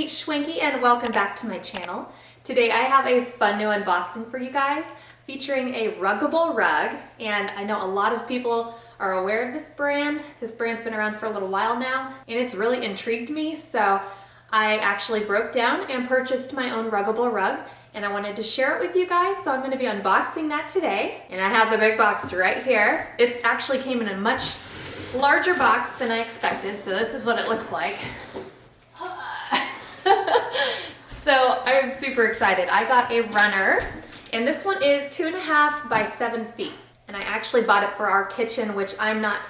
Kate Schwanke and welcome back to my channel. Today I have a fun new unboxing for you guys featuring a Ruggable rug, and I know a lot of people are aware of this brand. This brand's been around for a little while now and it's really intrigued me, so I actually broke down and purchased my own Ruggable rug and I wanted to share it with you guys, so I'm going to be unboxing that today. And I have the big box right here. It actually came in a much larger box than I expected, so this is what it looks like. So I'm super excited. I got a runner, and this one is 2.5 by 7 feet. And I actually bought it for our kitchen, which I'm not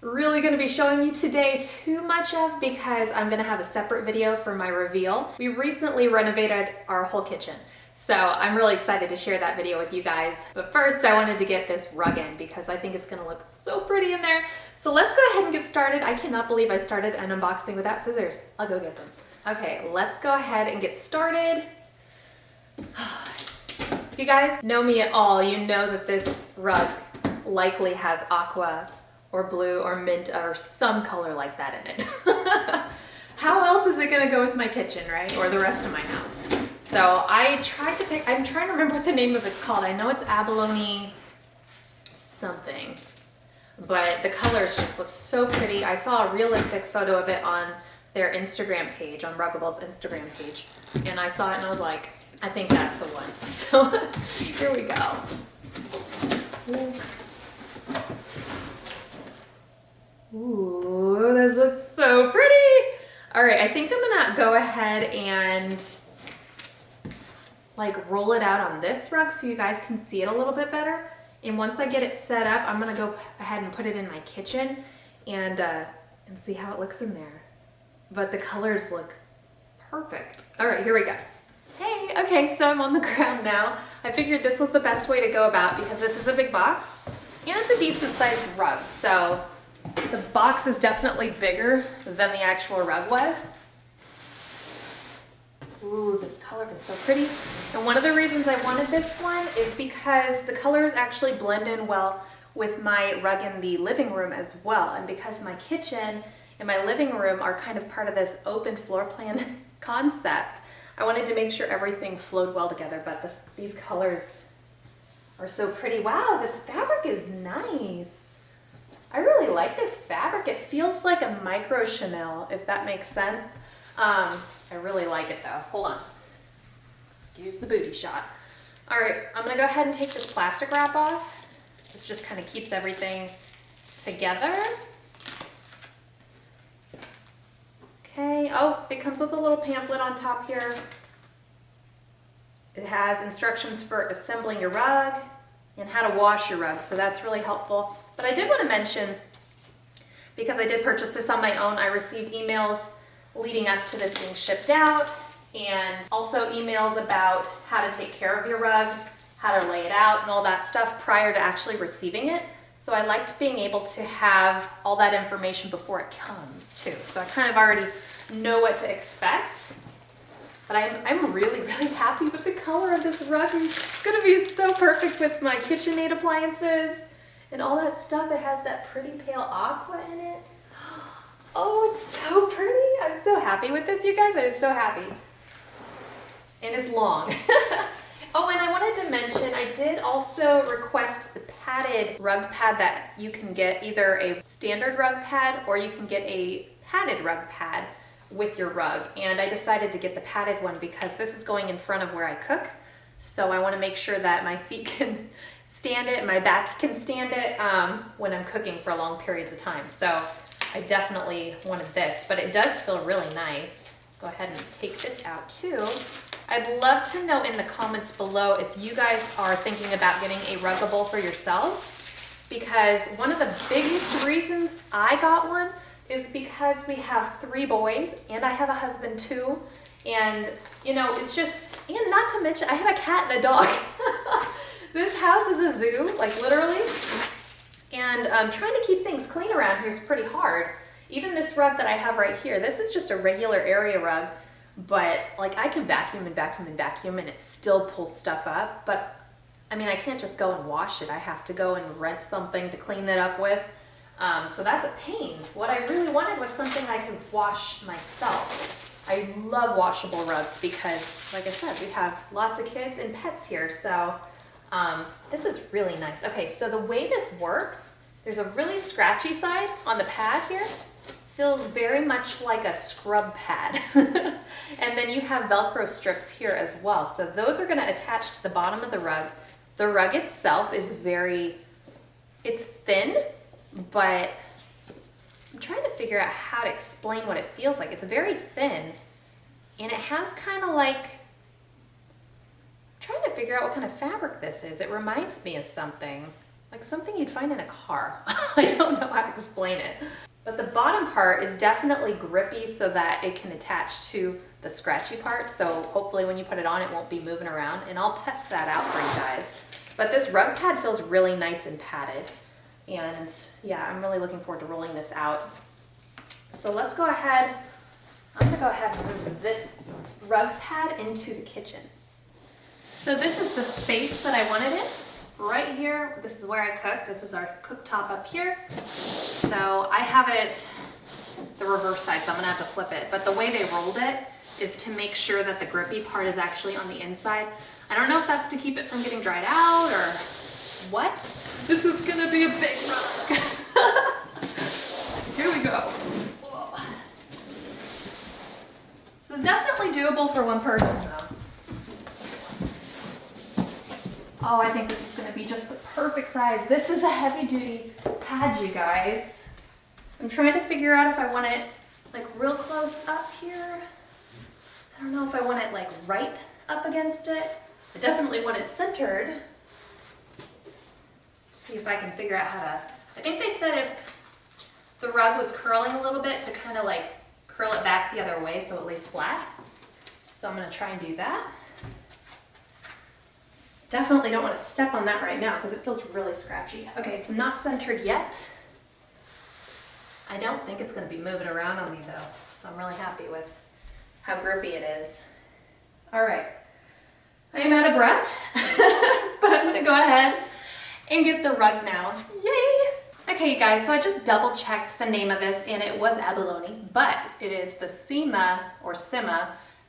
really going to be showing you today too much of because I'm going to have a separate video for my reveal. We recently renovated our whole kitchen, so I'm really excited to share that video with you guys. But first I wanted to get this rug in because I think it's going to look so pretty in there. So let's go ahead and get started. I cannot believe I started an unboxing without scissors. I'll go get them. Okay, let's go ahead and get started. If you guys know me at all, you know that this rug likely has aqua or blue or mint or some color like that in it. How else is it gonna go with my kitchen, right? Or the rest of my house. So I tried to pick, I'm trying to remember what the name of it's called. I know it's abalone something, but the colors just look so pretty. I saw a realistic photo of it on their Instagram page, on Ruggable's Instagram page, and I saw it and I was like, I think that's the one. So here we go. Ooh, this looks so pretty. All right, I think I'm gonna go ahead and like roll it out on this rug so you guys can see it a little bit better. And once I get it set up, I'm gonna go ahead and put it in my kitchen and see how it looks in there. But the colors look perfect. All right, here we go. Hey, okay, so I'm on the ground now. I figured this was the best way to go about because this is a big box and it's a decent sized rug. So the box is definitely bigger than the actual rug was. Ooh, this color is so pretty. And one of the reasons I wanted this one is because the colors actually blend in well with my rug in the living room as well. And because my kitchen and my living room are kind of part of this open floor plan concept, I wanted to make sure everything flowed well together, but these colors are so pretty. Wow, this fabric is nice. I really like this fabric. It feels like a micro chenille, if that makes sense. I really like it though. Hold on. Excuse the booty shot. All right, I'm gonna go ahead and take this plastic wrap off. This just kind of keeps everything together. Okay, oh, it comes with a little pamphlet on top here. It has instructions for assembling your rug and how to wash your rug, so that's really helpful. But I did want to mention, because I did purchase this on my own, I received emails leading up to this being shipped out, and also emails about how to take care of your rug, how to lay it out, and all that stuff prior to actually receiving it. So I liked being able to have all that information before it comes too. So I kind of already know what to expect. But I'm really, really happy with the color of this rug. It's gonna be so perfect with my KitchenAid appliances and all that stuff. It has that pretty pale aqua in it. Oh, it's so pretty. I'm so happy with this, you guys. I'm so happy. And it's long. Oh, and I wanted to mention, I did also request the padded rug pad that you can get, either a standard rug pad or you can get a padded rug pad with your rug. And I decided to get the padded one because this is going in front of where I cook. So I want to make sure that my feet can stand it, my back can stand it when I'm cooking for long periods of time. So I definitely wanted this, but it does feel really nice. Go ahead and take this out too. I'd love to know in the comments below if you guys are thinking about getting a Ruggable for yourselves, because one of the biggest reasons I got one is because we have 3 boys and I have a husband too, and you know, it's just, and not to mention I have a cat and a dog. This house is a zoo, like literally, and trying to keep things clean around here is pretty hard. Even this rug that I have right here, this is just a regular area rug, but like I can vacuum and vacuum and vacuum and it still pulls stuff up. But I mean, I can't just go and wash it. I have to go and rent something to clean that up with. So that's a pain. What I really wanted was something I could wash myself. I love washable rugs because, like I said, we have lots of kids and pets here, so this is really nice. Okay, so the way this works, there's a really scratchy side on the pad here. Feels very much like a scrub pad. And then you have Velcro strips here as well. So those are gonna attach to the bottom of the rug. The rug itself is it's thin, but I'm trying to figure out how to explain what it feels like. It's very thin, and it has kind of like, I'm trying to figure out what kind of fabric this is. It reminds me of something, like something you'd find in a car. I don't know how to explain it. But the bottom part is definitely grippy so that it can attach to the scratchy part. So hopefully when you put it on, it won't be moving around, and I'll test that out for you guys. But this rug pad feels really nice and padded. And yeah, I'm really looking forward to rolling this out. So let's go ahead. I'm gonna go ahead and move this rug pad into the kitchen. So this is the space that I wanted it. Right here, this is where I cook. This is our cooktop up here. So I have it the reverse side, so I'm gonna have to flip it. But the way they rolled it is to make sure that the grippy part is actually on the inside. I don't know if that's to keep it from getting dried out or what. This is gonna be a big rug. Here we go. Whoa. This is definitely doable for one person though. Oh, I think this is gonna be just the perfect size. This is a heavy duty pad, you guys. I'm trying to figure out if I want it like real close up here. I don't know if I want it like right up against it. I definitely want it centered. See if I can figure out how to, I think they said if the rug was curling a little bit to kind of like curl it back the other way so it lays flat. So I'm gonna try and do that. Definitely don't want to step on that right now because it feels really scratchy. Okay, it's not centered yet. I don't think it's going to be moving around on me though, so I'm really happy with how grippy it is. All right, I am out of breath, but I'm going to go ahead and get the rug now. Yay! Okay, you guys, so I just double checked the name of this and it was abalone, but it is the Sima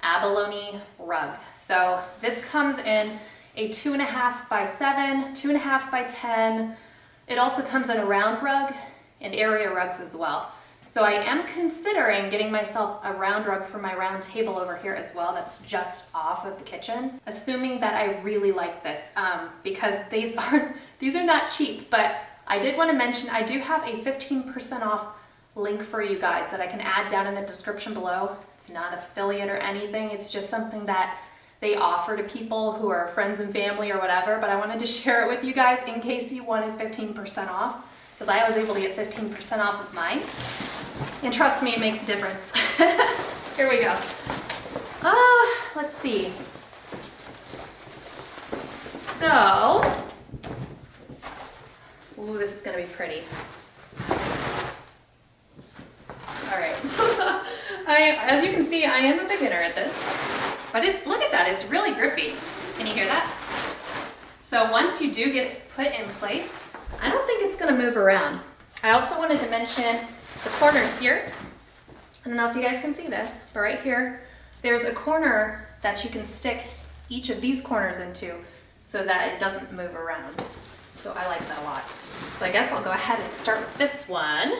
abalone rug. So this comes in a 2.5 by 7, 2.5 by 10. It also comes in a round rug and area rugs as well. So I am considering getting myself a round rug for my round table over here as well that's just off of the kitchen, assuming that I really like this, because these are not cheap, but I did want to mention I do have a 15% off link for you guys that I can add down in the description below. It's not affiliate or anything, it's just something that they offer to people who are friends and family or whatever, but I wanted to share it with you guys in case you wanted 15% off, because I was able to get 15% off of mine. And trust me, it makes a difference. Here we go. Let's see. So, ooh, this is gonna be pretty. All right. As you can see, I am a beginner at this. But look at that, it's really grippy. Can you hear that? So once you do get it put in place, I don't think it's gonna move around. I also wanted to mention the corners here. I don't know if you guys can see this, but right here, there's a corner that you can stick each of these corners into so that it doesn't move around. So I like that a lot. So I guess I'll go ahead and start with this one.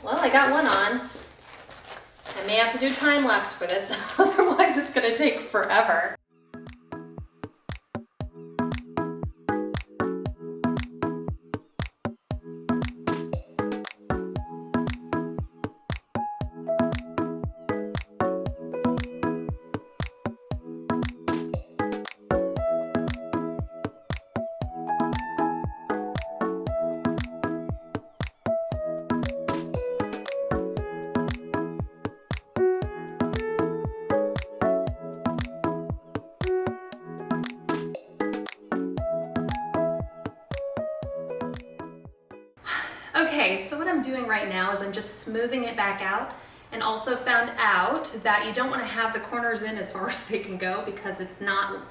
Well, I got one on. I may have to do time lapse for this, otherwise it's gonna take forever. Okay, so what I'm doing right now is I'm just smoothing it back out, and also found out that you don't want to have the corners in as far as they can go because it's not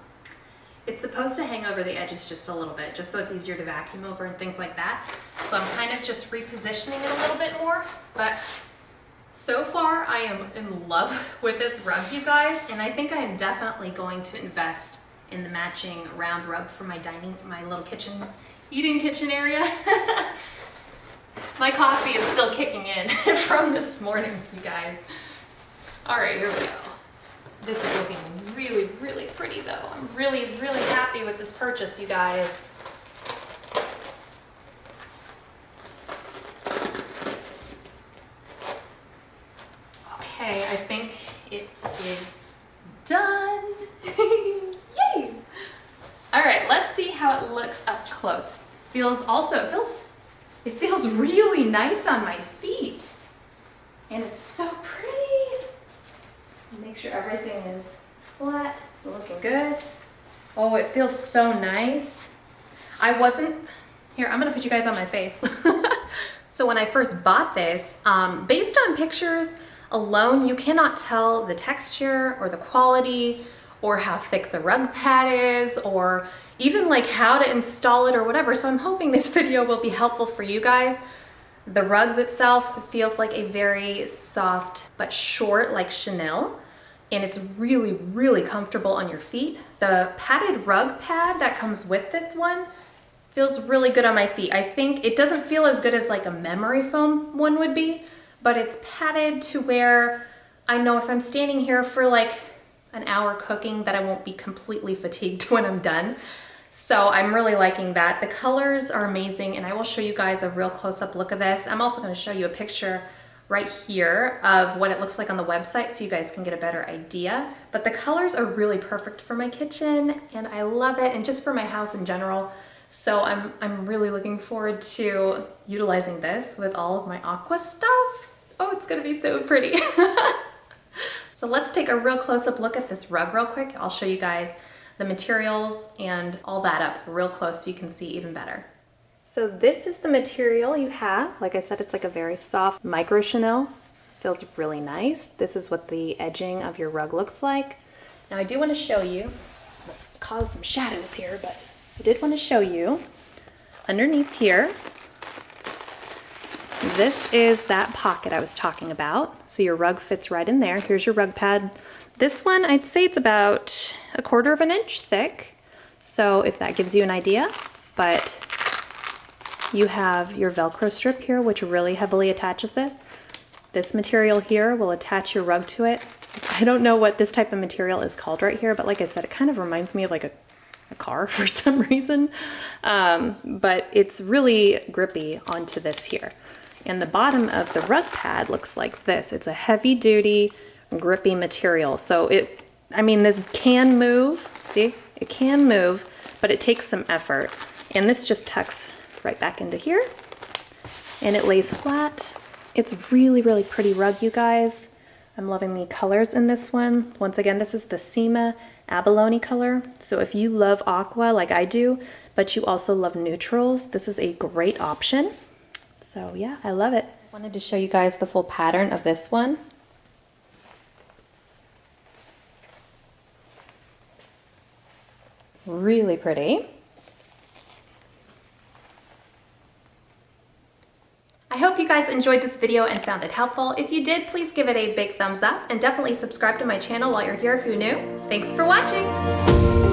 It's supposed to hang over the edges just a little bit, just so it's easier to vacuum over and things like that. So I'm kind of just repositioning it a little bit more, but so far I am in love with this rug, you guys, and I think I am definitely going to invest in the matching round rug for my little kitchen, eating kitchen area. My coffee is still kicking in from this morning, you guys. All right, here we go. This is looking really, really pretty though. I'm really, really happy with this purchase, you guys. Okay, I think it is done. Yay! All right, let's see how it looks up close. It feels really nice on my feet. And it's so pretty. Make sure everything is flat, looking good. Oh, it feels so nice. Here, I'm gonna put you guys on my face. So when I first bought this, based on pictures alone, you cannot tell the texture or the quality or how thick the rug pad is or even like how to install it or whatever. So I'm hoping this video will be helpful for you guys. The rugs itself feels like a very soft but short, like Chanel, and it's really, really comfortable on your feet. The padded rug pad that comes with this one feels really good on my feet. I think it doesn't feel as good as like a memory foam one would be, but it's padded to where I know if I'm standing here for like an hour cooking that I won't be completely fatigued when I'm done. So I'm really liking that. The colors are amazing, and I will show you guys a real close-up look of this. I'm also going to show you a picture right here of what it looks like on the website so you guys can get a better idea. But the colors are really perfect for my kitchen, and I love it, and just for my house in general. So I'm really looking forward to utilizing this with all of my aqua stuff. Oh, it's going to be so pretty. So let's take a real close-up look at this rug real quick. I'll show you guys the materials and all that up real close so you can see even better. So this is the material you have. Like I said, it's like a very soft micro chenille. Feels really nice. This is what the edging of your rug looks like. Now I do want to show you, cause some shadows here, but I did want to show you underneath here. This is that pocket I was talking about. So your rug fits right in there. Here's your rug pad. This one, I'd say it's about 1/4 of an inch thick. So if that gives you an idea, but you have your Velcro strip here, which really heavily attaches this. This material here will attach your rug to it. I don't know what this type of material is called right here, but like I said, it kind of reminds me of like a car for some reason. But it's this grippy onto this here. And the bottom of the rug pad looks like this. It's a heavy duty, grippy material. So this can move, see? It can move, but it takes some effort. And this just tucks right back into here and it lays flat. It's really, really pretty rug, you guys. I'm loving the colors in this one. Once again, this is the Sema Abalone color. So if you love aqua like I do, but you also love neutrals, this is a great option. So yeah, I love it. I wanted to show you guys the full pattern of this one. Really pretty. I hope you guys enjoyed this video and found it helpful. If you did, please give it a big thumbs up and definitely subscribe to my channel while you're here if you're new. Thanks for watching!